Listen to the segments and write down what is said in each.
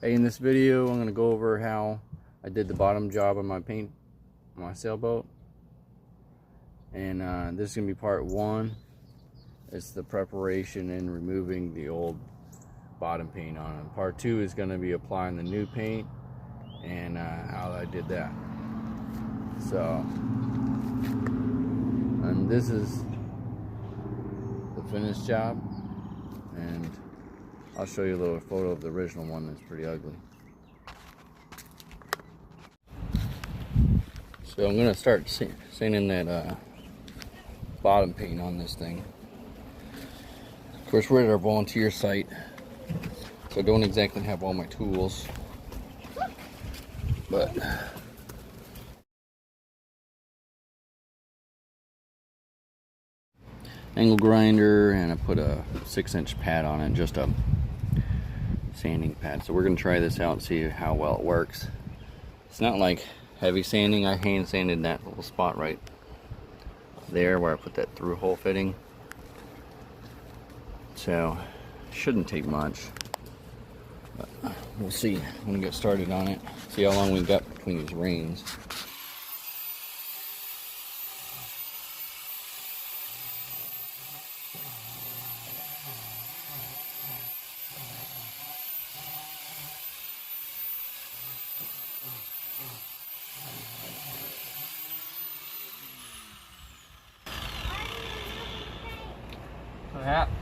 Hey, in this video I'm going to go over how I did the bottom job on my paint on my sailboat, and this is going to be part one. It's the preparation and removing the old bottom paint on it. Part two is going to be applying the new paint and how I did that. So, and this is the finished job, and I'll show you a little photo of the original one that's pretty ugly. So I'm going to start sanding that bottom paint on this thing. Of course, we're at our volunteer site, so I don't exactly have all my tools, but angle grinder, and I put a 6-inch pad on it, just a sanding pad. So we're going to try this out and see how well it works. It's not like heavy sanding. I hand sanded that little spot right there where I put that through hole fitting, so shouldn't take much, but we'll see. I'm going to get started on it, see how long we've got between these rains.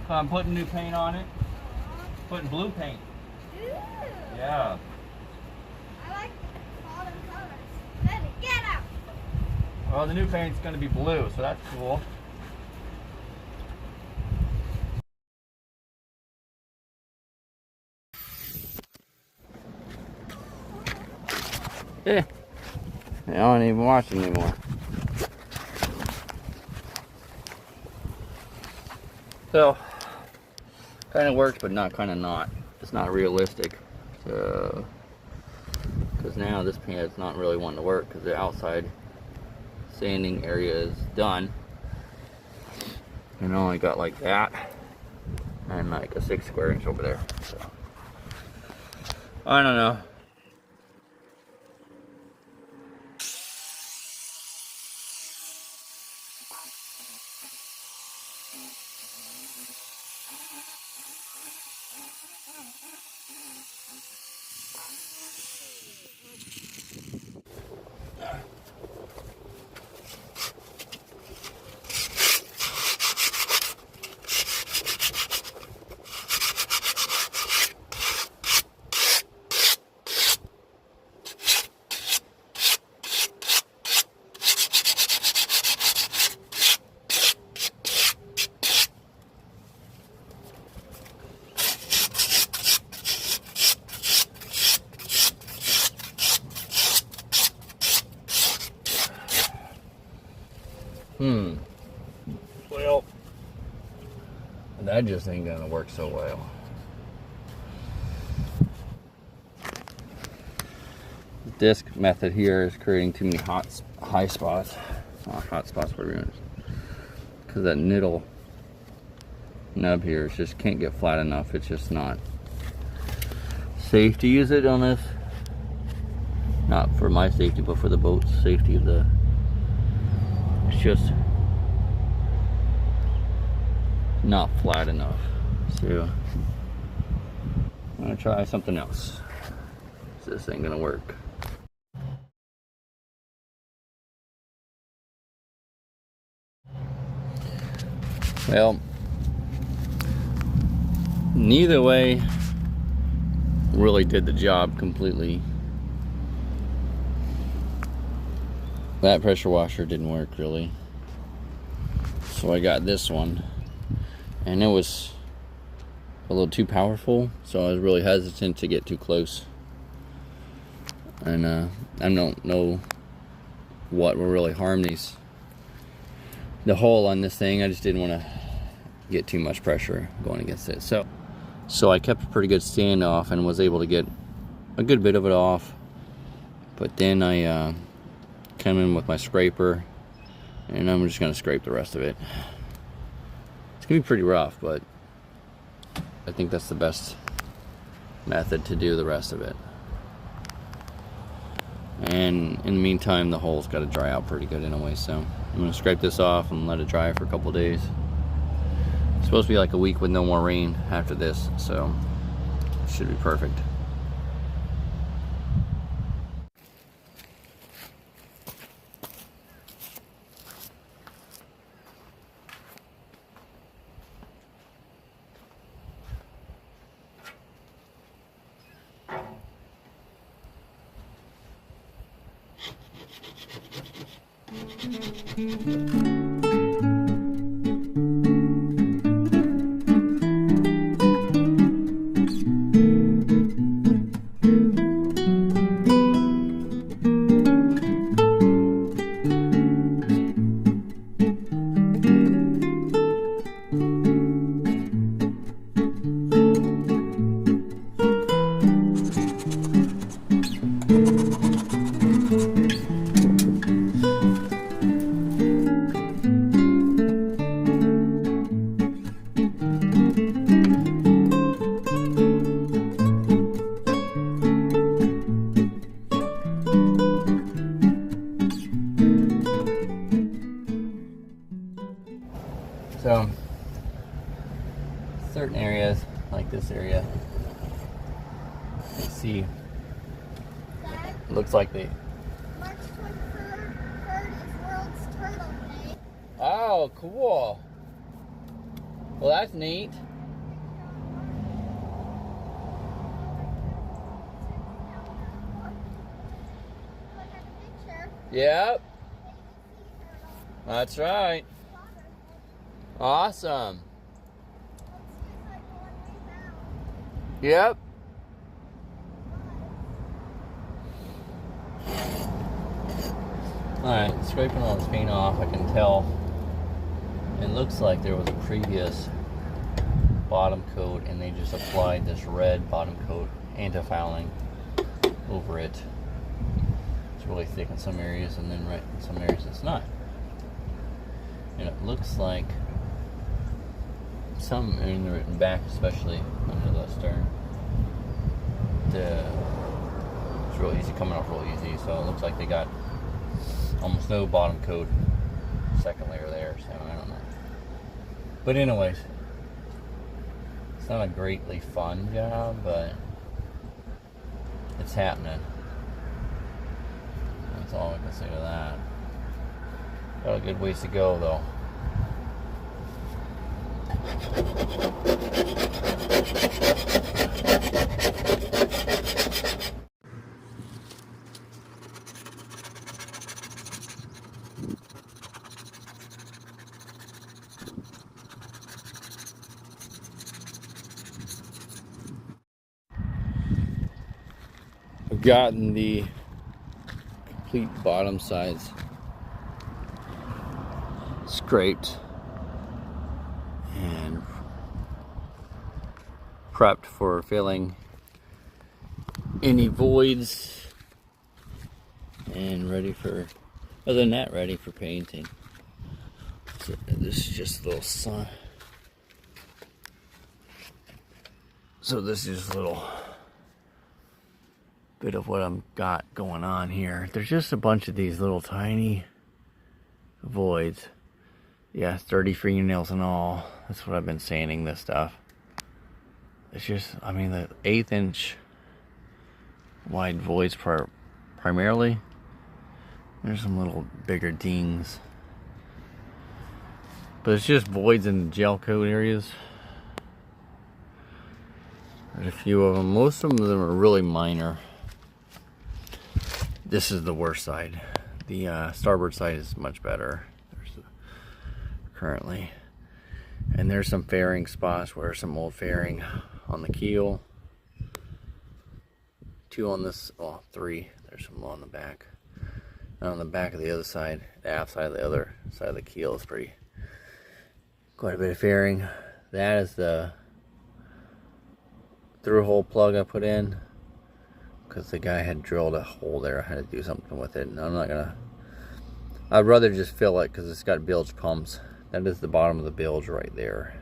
So I'm putting new paint on it. Putting blue paint. Ooh. Yeah. I like all the colors. Let me get up. Well, the new paint's going to be blue, so that's cool. Yeah. I don't even watch it anymore. So, kind of works, but not kind of not. It's not realistic. Because now this paint's not really wanting to work because the outside sanding area is done. And I only got like that and like a 6 square inch over there. So, I don't know. Well, that just ain't gonna work so well. The disc method here is creating too many high spots. Hot spots, whatever it is. Because that niddle nub here just can't get flat enough. It's just not safe to use it on this. Not for my safety, but for the boat's safety of the. It's just not flat enough. So I'm gonna try something else. This ain't gonna work. Well, neither way really did the job completely. That pressure washer didn't work really, so I got this one, and it was a little too powerful, so I was really hesitant to get too close. And I don't know what will really harm the hole on this thing. I just didn't want to get too much pressure going against it. So I kept a pretty good standoff and was able to get a good bit of it off. But then I come in with my scraper, and I'm just going to scrape the rest of it. It's going to be pretty rough, but I think that's the best method to do the rest of it. And in the meantime, the hole's got to dry out pretty good anyway, so I'm going to scrape this off and let it dry for a couple days. It's supposed to be like a week with no more rain after this, so it should be perfect. So, certain areas, like this area, you see, it looks like they... March 23rd is World's Turtle Day. Oh, cool. Well, that's neat. Look at the picture. Yep, Baby sea turtle. that's right. Water. Awesome. Looks just like the one we found. Yep. Alright, scraping all this paint off, I can tell it looks like there was a previous bottom coat and they just applied this red bottom coat anti-fouling over it. It's really thick in some areas and then right in some areas it's not. And it looks like some in the back, especially under the stern, it's real easy, coming off real easy, so it looks like they got almost no bottom coat, second layer there, so I don't know. But anyways, it's not a greatly fun job, but it's happening. That's all I can say to that. Got a good ways to go though. I've gotten the complete bottom sides scraped and prepped for filling any voids and ready for, other than that, ready for painting. So this is just a little sun. So this is a little bit of what I've got going on here. There's just a bunch of these little tiny voids. Yeah, 30 fingernails and all. That's what I've been sanding this stuff. It's just, I mean, the 1/8 inch wide voids primarily. There's some little bigger dings. But it's just voids in the gel coat areas. There's a few of them. Most of them are really minor. This is the worst side. The starboard side is much better. Currently, and there's some fairing spots where some old fairing on the keel. 2 on this, well, 3. There's some on the back. And on the back of the other side, the aft side of the other side of the keel is quite a bit of fairing. That is the through hole plug I put in because the guy had drilled a hole there. I had to do something with it, and I'm not gonna. I'd rather just fill it because it's got bilge pumps. That is the bottom of the bilge right there.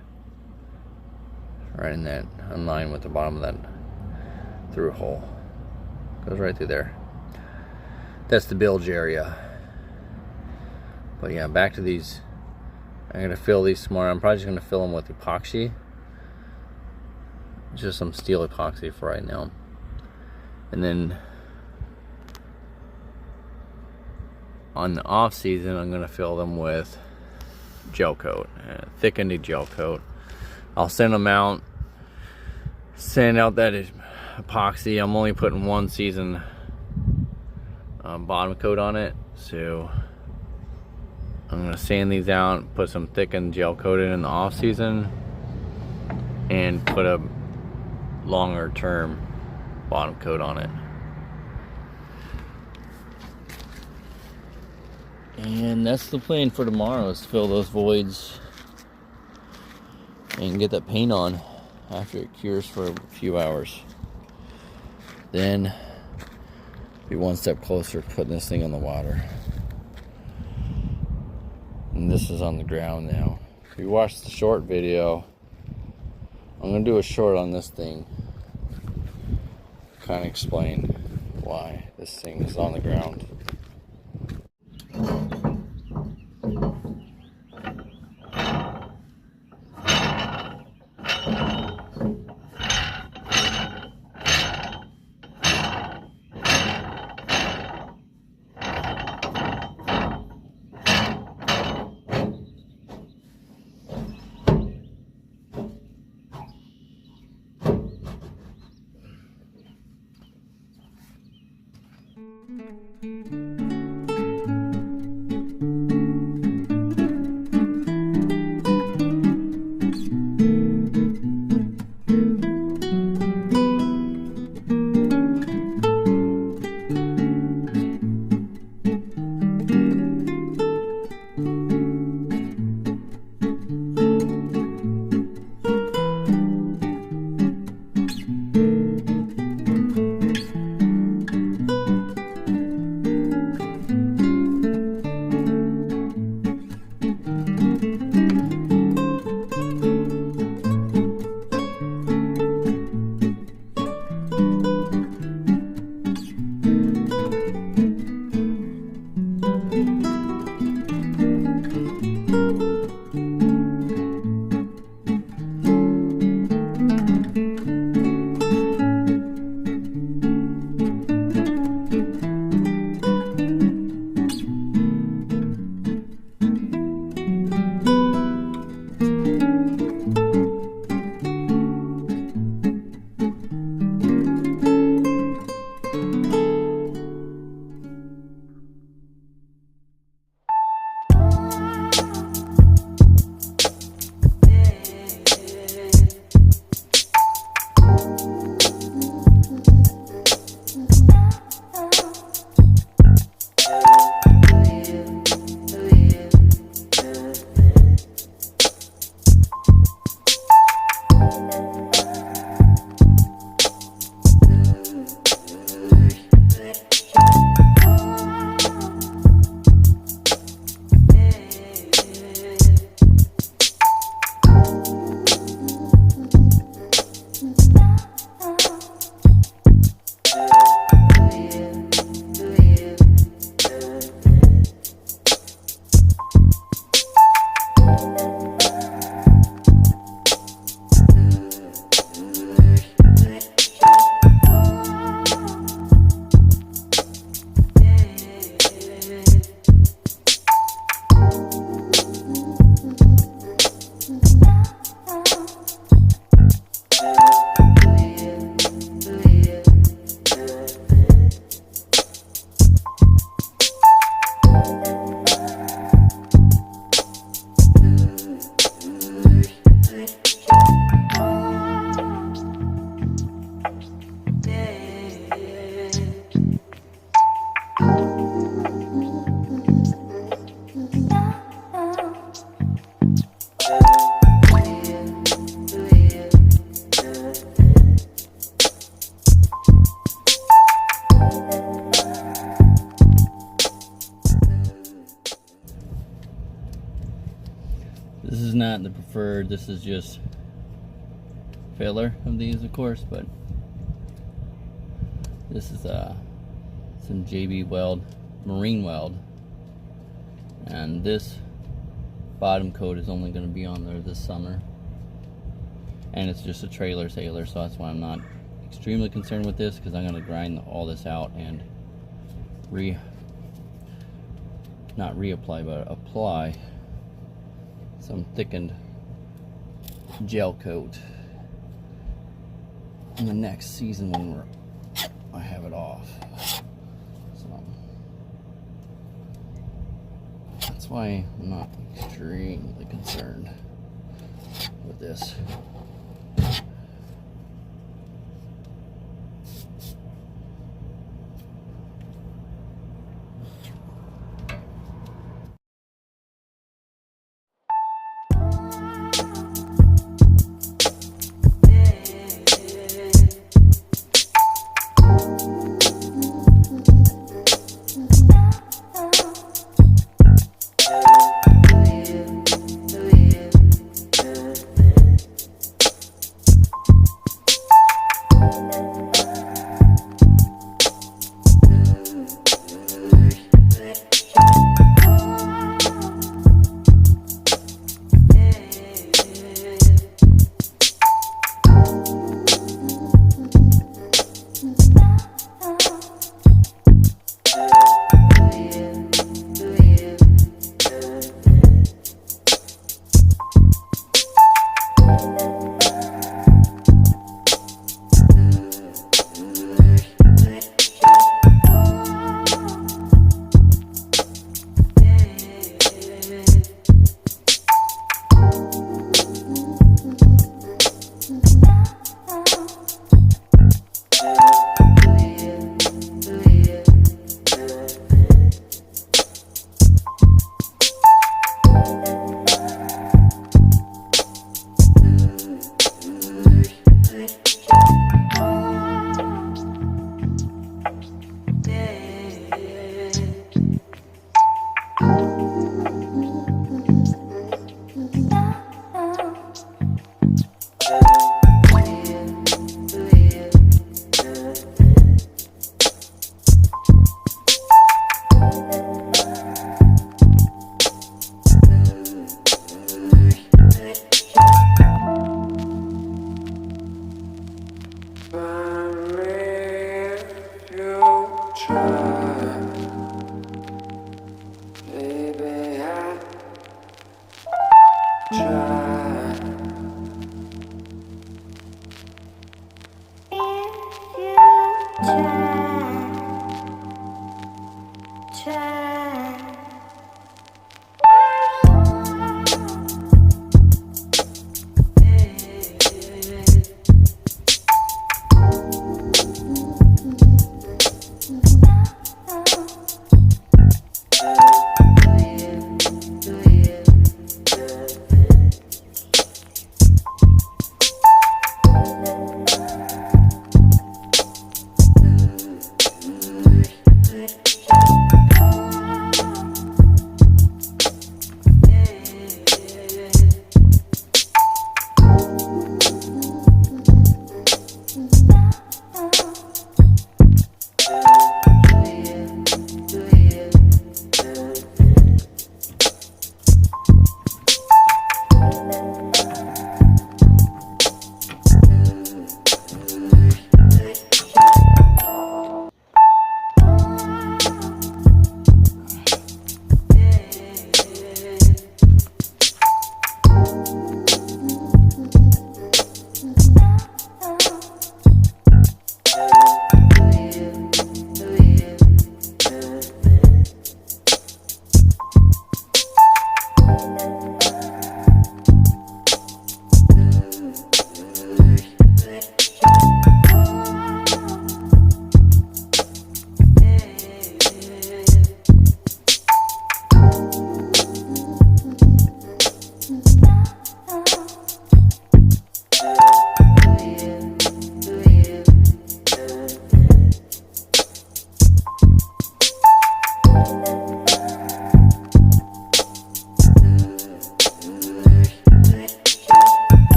Right in that, in line with the bottom of that through a hole. Goes right through there. That's the bilge area. But yeah, back to these. I'm gonna fill these tomorrow. I'm probably just gonna fill them with epoxy. Just some steel epoxy for right now. And then on the off season, I'm gonna fill them with gel coat, thickened gel coat. I'll send them out, sand out that epoxy. I'm only putting one season bottom coat on it, so I'm gonna sand these out, put some thickened gel coat in the off season, and put a longer term bottom coat on it. And that's the plan for tomorrow, is to fill those voids and get that paint on after it cures for a few hours. Then be one step closer to putting this thing on the water. And this is on the ground now. If you watched the short video, I'm gonna do a short on this thing. Kind of explain why this thing is on the ground. This is not the preferred, this is just filler of these, of course, but This is some JB Weld, Marine Weld, and this bottom coat is only going to be on there this summer, and it's just a trailer sailor, so that's why I'm not extremely concerned with this, because I'm going to grind all this out and not reapply, but apply some thickened gel coat in the next season when I have it off. So that's why I'm not extremely concerned with this.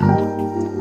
Bye.